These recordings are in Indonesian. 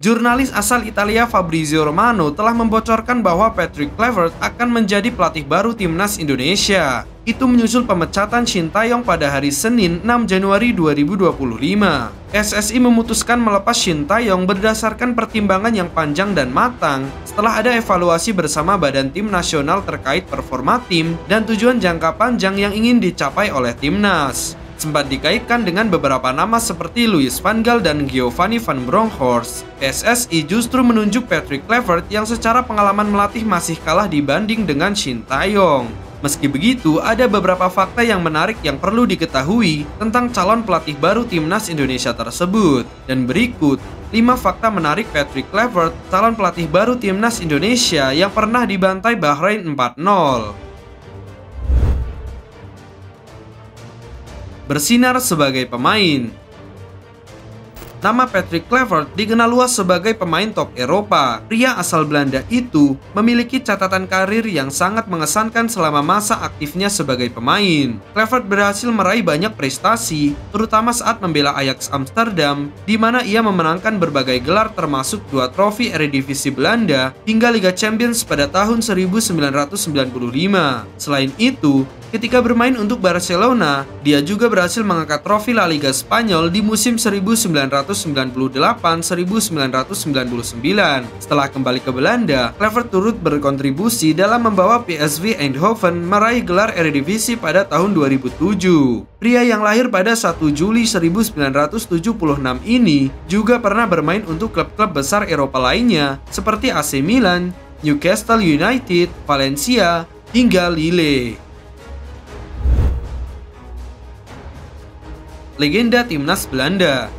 Jurnalis asal Italia Fabrizio Romano telah membocorkan bahwa Patrick Kluivert akan menjadi pelatih baru timnas Indonesia. Itu menyusul pemecatan Shin Tae-yong pada hari Senin 6 Januari 2025. PSSI memutuskan melepas Shin Tae-yong berdasarkan pertimbangan yang panjang dan matang setelah ada evaluasi bersama Badan Tim Nasional terkait performa tim dan tujuan jangka panjang yang ingin dicapai oleh timnas. Sempat dikaitkan dengan beberapa nama seperti Louis van Gaal dan Giovanni van Bronckhorst. PSSI justru menunjuk Patrick Kluivert yang secara pengalaman melatih masih kalah dibanding dengan Shin Tae-yong. Meski begitu, ada beberapa fakta yang menarik yang perlu diketahui tentang calon pelatih baru timnas Indonesia tersebut. Dan berikut 5 fakta menarik Patrick Kluivert, calon pelatih baru timnas Indonesia yang pernah dibantai Bahrain 4-0. Bersinar sebagai pemain. Nama Patrick Kluivert dikenal luas sebagai pemain top Eropa. Pria asal Belanda itu memiliki catatan karir yang sangat mengesankan selama masa aktifnya sebagai pemain. Kluivert berhasil meraih banyak prestasi, terutama saat membela Ajax Amsterdam, di mana ia memenangkan berbagai gelar termasuk 2 trofi Eredivisie Belanda hingga Liga Champions pada tahun 1995. Selain itu, ketika bermain untuk Barcelona, dia juga berhasil mengangkat trofi La Liga Spanyol di musim 1998-1999. Setelah kembali ke Belanda, Kluivert turut berkontribusi dalam membawa PSV Eindhoven meraih gelar Eredivisie pada tahun 2007. Pria yang lahir pada 1 Juli 1976 ini juga pernah bermain untuk klub-klub besar Eropa lainnya seperti AC Milan, Newcastle United, Valencia, hingga Lille. Legenda timnas Belanda.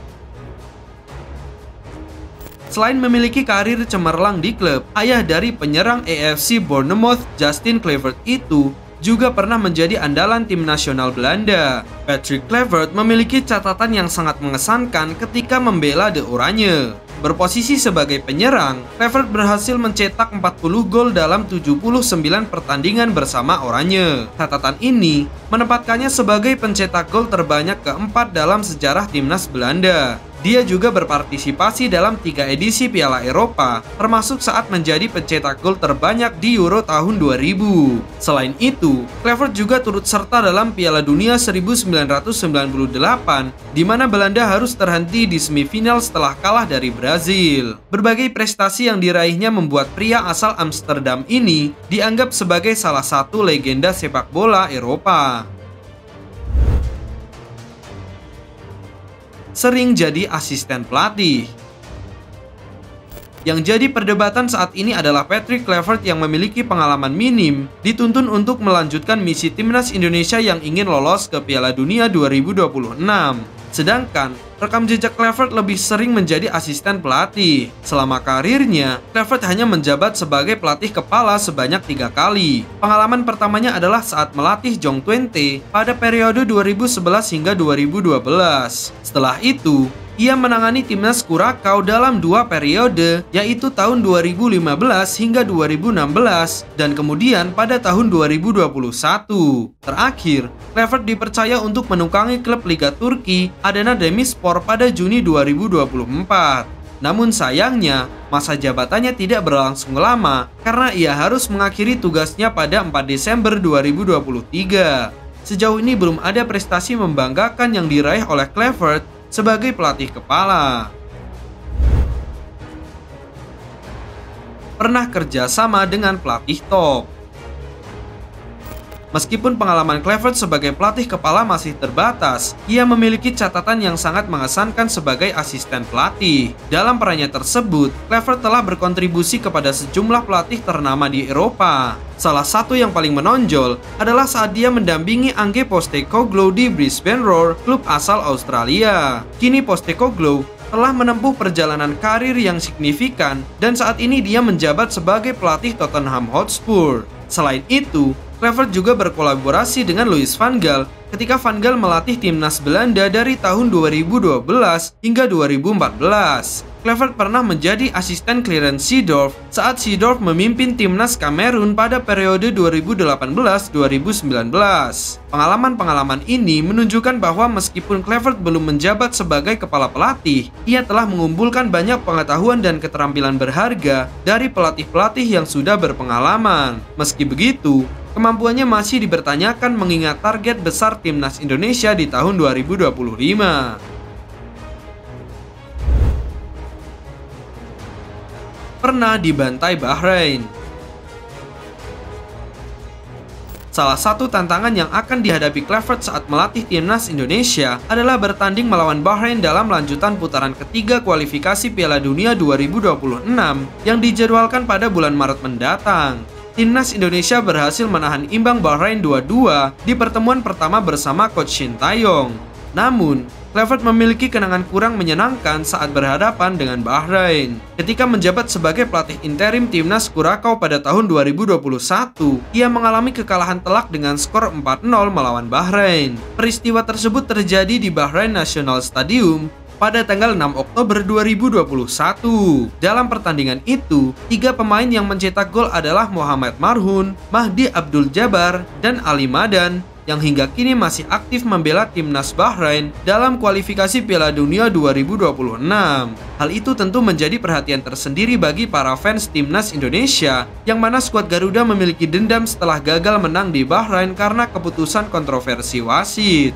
Selain memiliki karir cemerlang di klub, ayah dari penyerang AFC Bournemouth Justin Kluivert itu juga pernah menjadi andalan tim nasional Belanda. Patrick Kluivert memiliki catatan yang sangat mengesankan ketika membela The Oranje. Berposisi sebagai penyerang, Kluivert berhasil mencetak 40 gol dalam 79 pertandingan bersama Oranje. Catatan ini menempatkannya sebagai pencetak gol terbanyak keempat dalam sejarah timnas Belanda. Dia juga berpartisipasi dalam 3 edisi Piala Eropa, termasuk saat menjadi pencetak gol terbanyak di Euro tahun 2000. Selain itu, Kluivert juga turut serta dalam Piala Dunia 1998, di mana Belanda harus terhenti di semifinal setelah kalah dari Brazil. Berbagai prestasi yang diraihnya membuat pria asal Amsterdam ini dianggap sebagai salah satu legenda sepak bola Eropa. Sering jadi asisten pelatih. Yang jadi perdebatan saat ini adalah Patrick Kluivert yang memiliki pengalaman minim dituntun untuk melanjutkan misi timnas Indonesia yang ingin lolos ke Piala Dunia 2026. Sedangkan rekam jejak Kluivert lebih sering menjadi asisten pelatih. Selama karirnya, Kluivert hanya menjabat sebagai pelatih kepala sebanyak 3 kali. Pengalaman pertamanya adalah saat melatih Jong Twente pada periode 2011 hingga 2012. Setelah itu, ia menangani timnas Curaçao dalam 2 periode, yaitu tahun 2015 hingga 2016 dan kemudian pada tahun 2021. Terakhir, Kluivert dipercaya untuk menukangi klub Liga Turki Adana Demirspor pada Juni 2024. Namun sayangnya, masa jabatannya tidak berlangsung lama karena ia harus mengakhiri tugasnya pada 4 Desember 2023. Sejauh ini belum ada prestasi membanggakan yang diraih oleh Kluivert sebagai pelatih kepala. Pernah kerja sama dengan pelatih top. Meskipun pengalaman Kluivert sebagai pelatih kepala masih terbatas, ia memiliki catatan yang sangat mengesankan sebagai asisten pelatih. Dalam perannya tersebut, Kluivert telah berkontribusi kepada sejumlah pelatih ternama di Eropa. Salah satu yang paling menonjol adalah saat dia mendampingi Ange Postecoglou di Brisbane Roar, klub asal Australia. Kini Postecoglou telah menempuh perjalanan karir yang signifikan dan saat ini dia menjabat sebagai pelatih Tottenham Hotspur. Selain itu, Kluivert juga berkolaborasi dengan Louis van Gaal ketika Van Gaal melatih timnas Belanda dari tahun 2012 hingga 2014. Kluivert pernah menjadi asisten Clarence Seedorf saat Seedorf memimpin timnas Kamerun pada periode 2018-2019. Pengalaman-pengalaman ini menunjukkan bahwa meskipun Kluivert belum menjabat sebagai kepala pelatih, ia telah mengumpulkan banyak pengetahuan dan keterampilan berharga dari pelatih-pelatih yang sudah berpengalaman. Meski begitu, kemampuannya masih dipertanyakan mengingat target besar timnas Indonesia di tahun 2025. Pernah dibantai Bahrain. Salah satu tantangan yang akan dihadapi Kluivert saat melatih timnas Indonesia adalah bertanding melawan Bahrain dalam lanjutan putaran ketiga kualifikasi Piala Dunia 2026 yang dijadwalkan pada bulan Maret mendatang. Timnas Indonesia berhasil menahan imbang Bahrain 2-2 di pertemuan pertama bersama Coach Shin Tae-yong. Namun, Kluivert memiliki kenangan kurang menyenangkan saat berhadapan dengan Bahrain. Ketika menjabat sebagai pelatih interim timnas Curaçao pada tahun 2021, ia mengalami kekalahan telak dengan skor 4-0 melawan Bahrain. Peristiwa tersebut terjadi di Bahrain National Stadium pada tanggal 6 Oktober 2021. Dalam pertandingan itu, 3 pemain yang mencetak gol adalah Muhammad Marhun, Mahdi Abdul Jabbar, dan Ali Madan, yang hingga kini masih aktif membela timnas Bahrain dalam kualifikasi Piala Dunia 2026. Hal itu tentu menjadi perhatian tersendiri bagi para fans timnas Indonesia, yang mana skuad Garuda memiliki dendam setelah gagal menang di Bahrain karena keputusan kontroversi wasit.